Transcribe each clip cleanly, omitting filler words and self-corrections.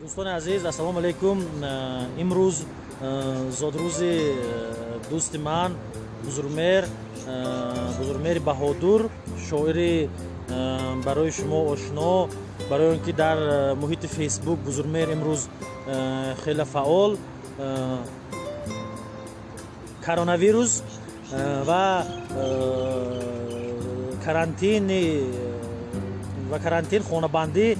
دوستان عزیز السلام علیکم. امروز زادروز دوست من بزرگمهر بهادر، شاعر برای شما آشنا، برای اینکه در محیط فیسبوک بزرگمهر امروز خیلی فعال. کرونا ویروس و карантин хонабандӣ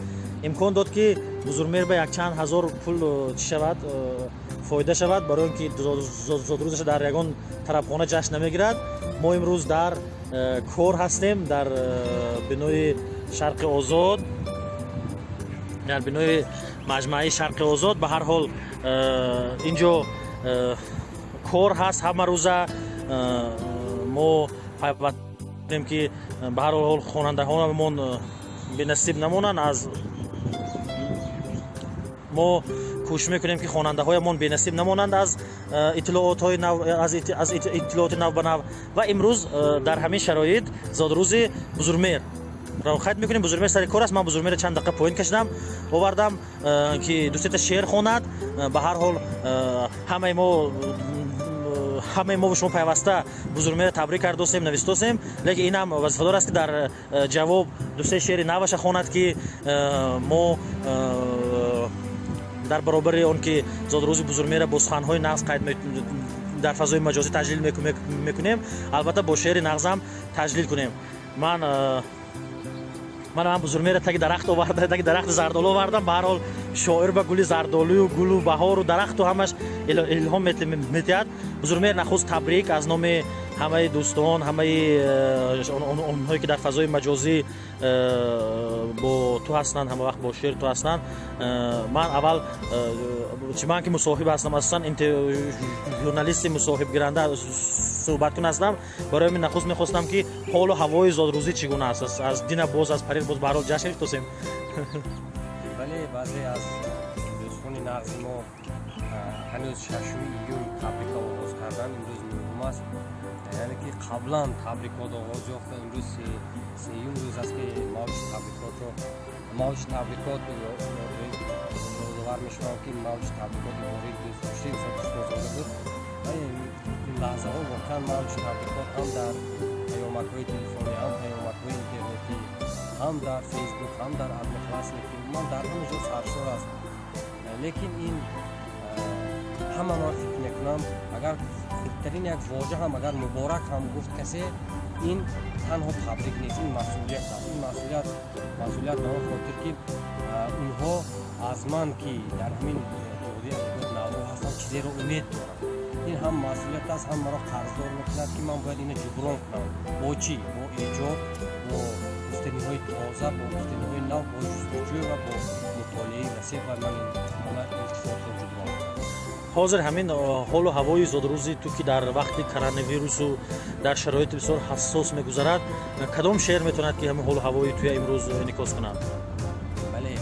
имкон дод ки бузургмеҳр ба якчанд ҳазор пул чӣ шавад, фоида шавад, барои ин ки зодрӯзаша дар ягон тарабхона ҷашн намегирад. мо имрӯз дар кор ҳастем, дар бинои Шарқи Озод, дар бинои маҷмӯаи Шарқи Озод. ба ҳар ҳол инҷо кор ҳаст ҳама рӯза. мо пайвастем ки ба ҳар ҳол хонандаҳоамон бенасиб намонанд. мо кӯшиш мекунем ки хонандаҳоямон бенасиб намонанд аз иттилоотҳои нав ба нав. ва имрӯз дар ҳамин шароит зодрӯзи бузургмеҳр равхат мекунем. бузургмеҳр сари кор аст. ман бузургмеҳрро чанд дақиқа поин кашидам, овардам ки дусета шеър хонад. ба ҳар ҳол ҳамаи мо ба шумо пайваста бузургмеҳрро табрик кардосем, навистосем. лекин ин ҳам вазифадор аст ки дар ҷавоб дусе шеъри наваша хонад ки мо дар баробари он ки зодрӯзи бузургмеҳрро бо суханҳои нағз дар фазои маҷозӣ таҷлил мекунем, албатта бо шеъри нағзам таҷлил кунем. ман бузургмеҳрро таги дарахти зардолу овардам. ба ҳар ҳол шоир ба гули зардолую гулу баҳору дарахту ҳамаш илҳом метиҳад. бузургмеҳр нахуст табрик аз номи ҳамаи дӯстон, ҳамаи онҳое ки дар фазои маҷозӣ бо ту ҳастанд, ҳама вақт бо шеър ту ҳастанд. ман аввал ман ки мусоҳиб ҳастам, асосан журналисти мусоҳибгиранда суҳбаткун ҳастам. барои ин нахуст мехостам ки ҳолу ҳавои зодрӯзӣ чӣ гуна аст. аз дина боз, аз парир боз ба ҳар ҳол ҷашн мефтосем. бале баъзе аз дӯстони нағзи мо ҳанӯз 6 июн табрикҳо оғоз кардан. имрӯз нӯҳум аст, яъне ки қаблан табрикот оғоз ёфта. имрӯз 3 июн рӯз аст ки мавҷи табрикот ёдовар мешавам ки мавҷи табрикоти ворид дӯстдоштаи садсозода буд. ин лаҳзаҳо воқеан мавҷи табрикот ҳам дар паёмадҳои телефонӣ, ҳам паёмадҳои интернетӣ, ҳам дар фейсбук, ҳам дар одноклассники, ман дар ҳама ҷо саршор аст. лекин ин ҳама ман фикр мекунам, агар хурдтарин як воҷа ҳам агар муборак ҳам гуфт касе, ин танҳо табрик нест, ин масъулият аст. ин масъулият ба он хотир ки онҳо аз ман ки дар ҳамин навро ҳастам чизеро умед дорам. ин ҳам масъулият аст, ҳам маро қарздор мекунад ки ман бояд ина ҷуброн кунам. бо чӣ? бо эҷод, бо гуфтаниҳои тоза, бо гуфтаниҳои нав, бо ҷустуҷӯ ва бо мутолиаи васеъ. ва ман илтифотро ҷуброн кунам. ҳозир ҳамин ҳолу ҳавои зодрӯзи ту ки дар вақти коронавирусу дар шароити бисёр ҳассос мегузарад, кадом шеър метавонад ки ҳамин ҳолу ҳавои туя имрӯз инъикос кунад? бале,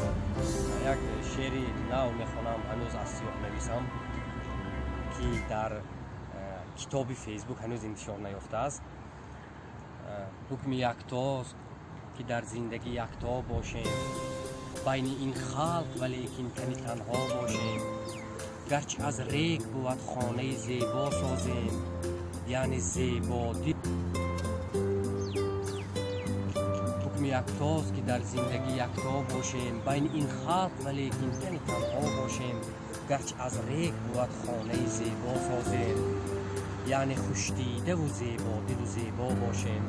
як шеъри нав мехонам, ҳанӯз аз сиёҳнависам, ки дар китоби фейсбук ҳанӯз интишор наёфтааст. ҳукми яктост ки дар зиндагӣ якто бошем, байни ин халқ валекин тани танҳо бошем. гарчи аз рег буд хонаи зебо созем, яъне зебодил. ҳукми яктост ки дар зиндагӣ якто бошем, байни ин халқ валекин тани танҳо бошем. гарчи аз рег буд хонаи зебо созем, яъне хушдидаву зебодилу зебо бошем.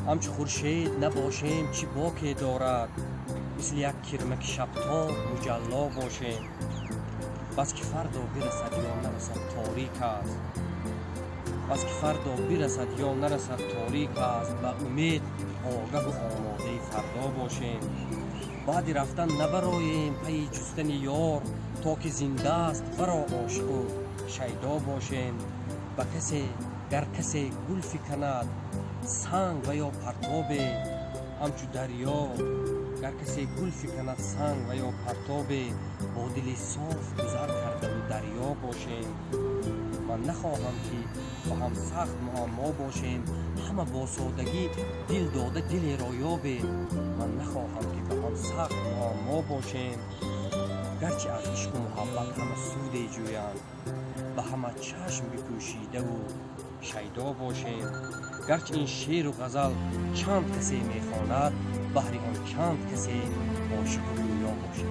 ҳамчу хуршед набошем чӣ боке дорад, мисли як кирмаки шабтоб муҷалло бошем. бас ки фардо бирасад ё нарасад торик аст, бас ки фардо бирасад ё нарасад торик аст. ба умед огаҳу омодаи фардо бошем. баъди рафтан набароем пайи ҷустани ёр, то ки зиндааст варо ошиқу шайдо бошем. ба касе гар касе гул фиканад санг ва ё партобе, ҳамчу дарьё гар касе гул фиканад санг ва ё партобе, бо дили соф гузар кардану дарьё бошем. ман нахоҳам ки ба ҳам сахт муаммо бошем, ҳама бо содагӣ дил дода дилеро ёбем. ман нахоҳам ки ба ҳам сахт муаммо бошем, گرچه از عشق و محبت همه سوده جویند به همه چشم بپوشیده و شیدا باشیم گرچه این شعر و غزل چند کسی میخواند بهر آن چند کسی عاشق و گویا باشیم.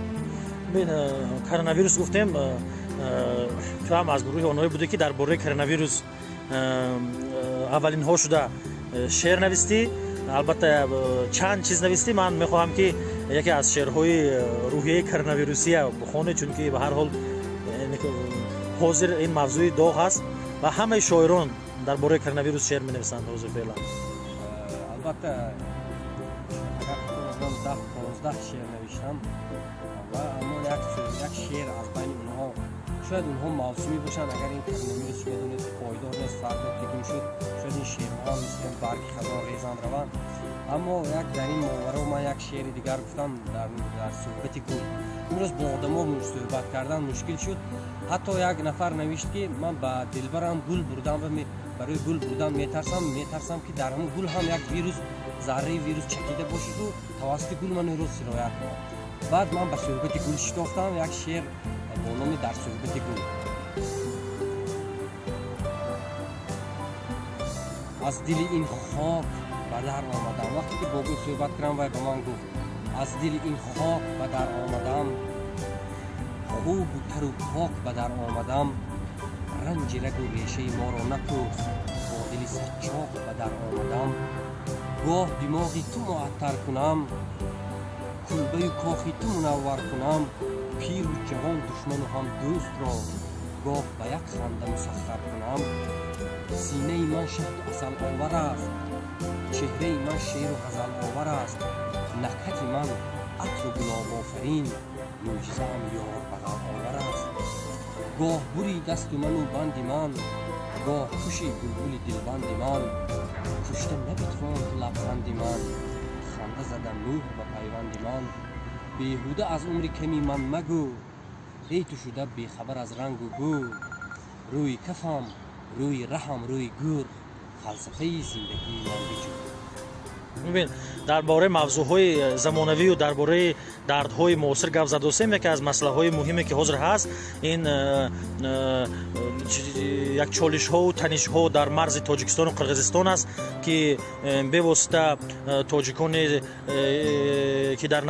ببین کرونا گفتیم تو هم از گروه آنهایی بوده که درباره کرونا ویروس اولین ها شده شعر نوشتی. البته چند چیز نوشتی. من میخواهم که یکی از شعرهای روحیه کرونا ویروسی بخونه چون که به هر حال حاضر این موضوع داغ هست و همه شاعران درباره کرونا ویروس شعر می‌نویسند حاضر فعلا. البته اگر خودم 10-15 شعر نوشتم و اما یک شعر از بین اونها شاید اونها موسمی باشن. اگر این کرونا ویروس بدونید پایدار نیست فردا تکون شد شاید این شعرها مثل برگ خزان ریزان روند. اما یک در این ماورا من یک شعر دیگر گفتم در صحبت گل. امروز با آدما صحبت کردن مشکل شد. حتی یک نفر نوشت که من با دلبرم گل بردم و برای گل بردن میترسم که در همون گل هم یک ویروس ذره ویروس چکیده باشد و توسط گل من رو سرایت کنم. بعد من به صحبت گل شتافتم یک شعر با نام در صحبت گل. از دل این خاک به در آمدم. وقتی که با گل صحبت کردم و به من گفت از دل این خاک به در آمدم خوب و تر و پاک به در آمدم رنج رگ و ریشه ما را نپرس با دل سچاک به در آمدم گاه دماغی تو معطر کنم کلبه و کاخی تو منور کنم پیر و جوان دشمن و هم دوست را گاه به یک خنده مسخر کنم سینه من شهد و عسل آور است چهره من شعر و غزل آور است نکهت من عطر و گلاب آفرین معجزه هم یار بغل آور است گاه بوری دست من و بند من گاه خوشی بلبل دلبند من کشته نبتواند لبخند من خنده زدن نوح به پیوند من بیهوده از عمر کمی من مگو ای تو شده بیخبر از رنگ و بو روی کفم روی رحم روی گور فلسفه زندگی من بجو. ببین درباره موضوعهای زمانوی و درباره دردهای معاصر گپ زده هستیم. یکی از مسئله‌های مهمی که حاضر هست این یک چالش‌ها و تنش‌ها در مرز تاجیکستان و قرقیزستان است که به واسطه تاجیکانی که در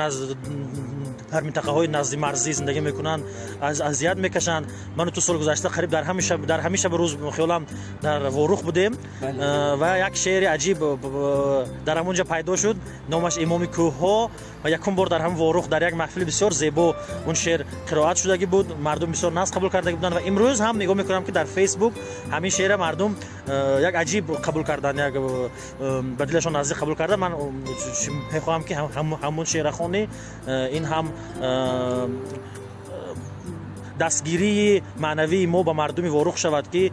منطقه های نزدیک مرزی زندگی میکنند از اذیت میکشند. من تو سال گذشته قریب در همیشه به روز خیالم در وروخ بودیم و یک شعر عجیب در همونجا پیدا شد نامش امام کوه ها و یکم بار در هم وروخ در یک محفل بسیار زیبا اون شعر قرائت شدگی بود. مردم بسیار ناز قبول کرده بودند و امروز هم نگاه میکنم که در فیسبوک همین شعر مردم یک عجیب قبول کردن، یک به دلشون نزدیک قبول کردن. من میخوام که همون شعر خوانی این هم دستگیری معنوی ما به مردم وروخ شود که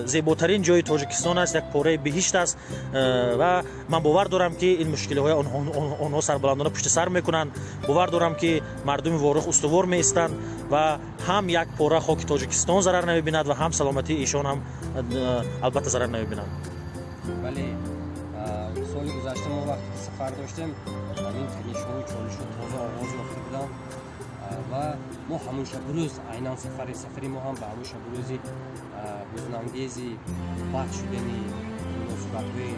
زیباترین جای تاجیکستان است، یک پاره بهشت است و من باور دارم که این مشکل‌های آنها سربلندانه پشت سر میکنند. باور دارم که مردم وروخ استوار میستند و هم یک پاره خاک تاجیکستان ضرر نمیبیند و هم سلامتی ایشان هم البته ضرر نمیبیند. بله سال گذشته ما وقتی سفر داشتیم همین تنش‌ها و چالش‌ها تازه آغاز یافته بودند و ما همون شب روز عیناً سفری ما هم به همون شب روزی روزنامه‌نگیزی بحث شدنی مناسبت‌های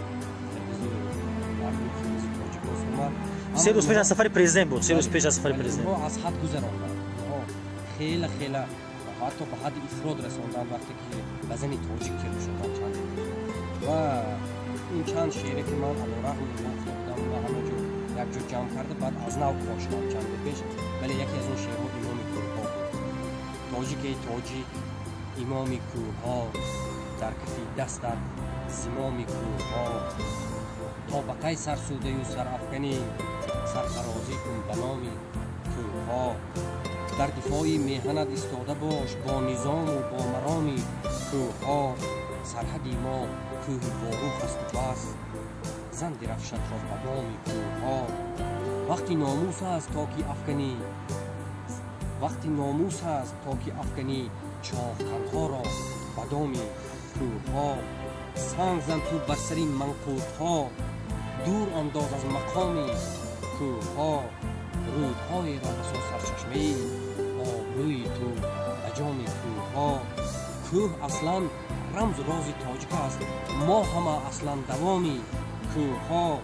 تاجیکستان. 3 روز پیش از سفر پرزیدنت بود. 3 روز پیش از سفر پرزیدنت ما از حد گذراندن. خیلی حتی به حد افراد رساندن وقتی که وزن تاجیک کرده شدن چند و این چند شعری که من علیرغم گفتم و همه جو یک جو جمع کرده بعد از نو خواشتم چند پیش. ولی یکی از اون شعرها امام کوه ها تاجیک امام کوه ها در کفی دستت زمام کوه ها تا به کی سرسوده و سرافکنی سرفرازی کن به نام کوه ها در دفاعی میهنت ایستاده باش با نظام و با مرامی کوه ها سرحدی ما کوه باروخ است و بس زن درفشت را قدام کوه ها وقتی ناموس است تا که افکنی چاق تنها را بدامی کوه ها سنگ زن تو بر سری منقوط ها دور انداز از مقامی کوه ها رودهای را بسا سرچشمه با کوه اصلا رمز و راز تاجیک است. ما همه اصلا دوامی کوه ها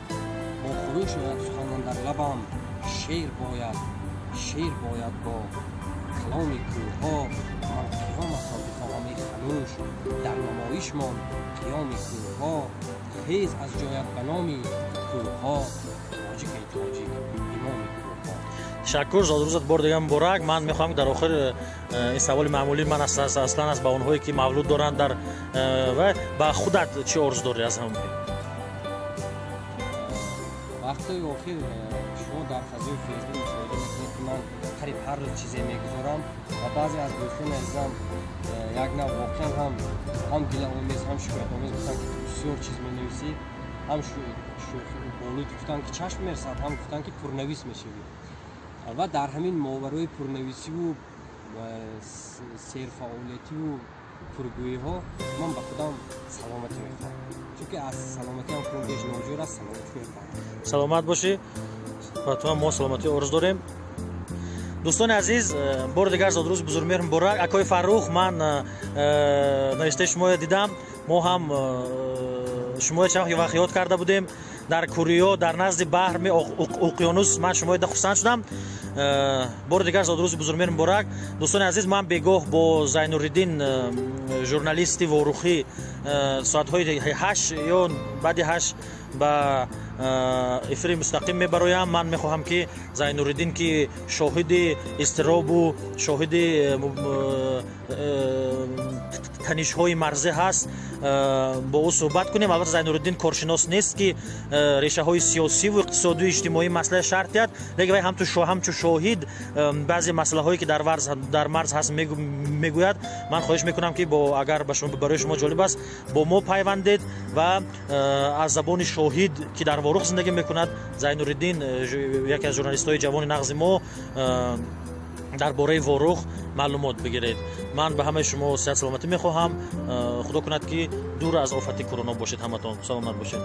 با خروش شاید سخنان در لبم. شیر باید با کلام کوه ها. من قیام هستم بخواهم خموش در نمایشمان قیام کوه ها. خیز از جایت بنامی کوه ها. تاجیک امام کوه ها. تشکر زادروزت بار دیگه مبارک. من میخوام در آخر این سوال معمولی من اصلا از با اونهایی که مولود دارن در و با خودت چه آرزو داری از هم؟ وقتی آخر شما در فضای فیسبوک مشاهده میکنید که من قریب هر روز چیزی میگذارم و بعضی از دوستان عزیزم یک نه واقعا هم گله آمیز هم شکایت آمیز گفتن که بسیار چیز مینویسی، هم بانوی گفتن که چشم میرسد، هم گفتن که پرنویس میشوی. و در همین ماورای پرنویسی و سیر فعالیتی و پرگویی ها من به خودم سلامتی میخوام، چون که از سلامتی هم کنگش ناجور است. سلامتی میخوام. سلامت باشی و تو هم ما سلامتی آرزو داریم. دوستان عزیز، بار دیگر زادروز بزرگمهر مبارک. اکای فرخ، من نوشته شما دیدم، ما هم شما چند وقت یاد کرده بودیم در کوریا در نزد بحر اقیانوس. من شما ده خرسند شدم. بار دیگر زادروز بزرگمهر مبارک. دوستان عزیز، من بگاه با زینالدین ژورنالیستی ورخی ساعت‌های 8 یا بعد 8 با افری مستقیم میبرایم. من میخواهم که زینالدین که شاهد استراب و شاهد تنش های مرزی هست با او صحبت کنیم. البته زینالدین کارشناس نیست که ریشه های سیاسی و اقتصادی و اجتماعی مسئله شرطیت، لیکن همچون شاهد بعضی مسئله هایی که در مرز هست میگوید. من خواهش میکنم که اگر برای شما جالب است با ما پیوندید و از زبان شاهد که در ورخ زندگی میکند، زینالدین یکی از ژورنالیست های جوان نغز ما، درباره ورخ معلومات بگیرید. من به همه شما صحت سلامتی میخواهم. خدا کند که دور از آفت کرونا باشید. همتون سلامت باشید.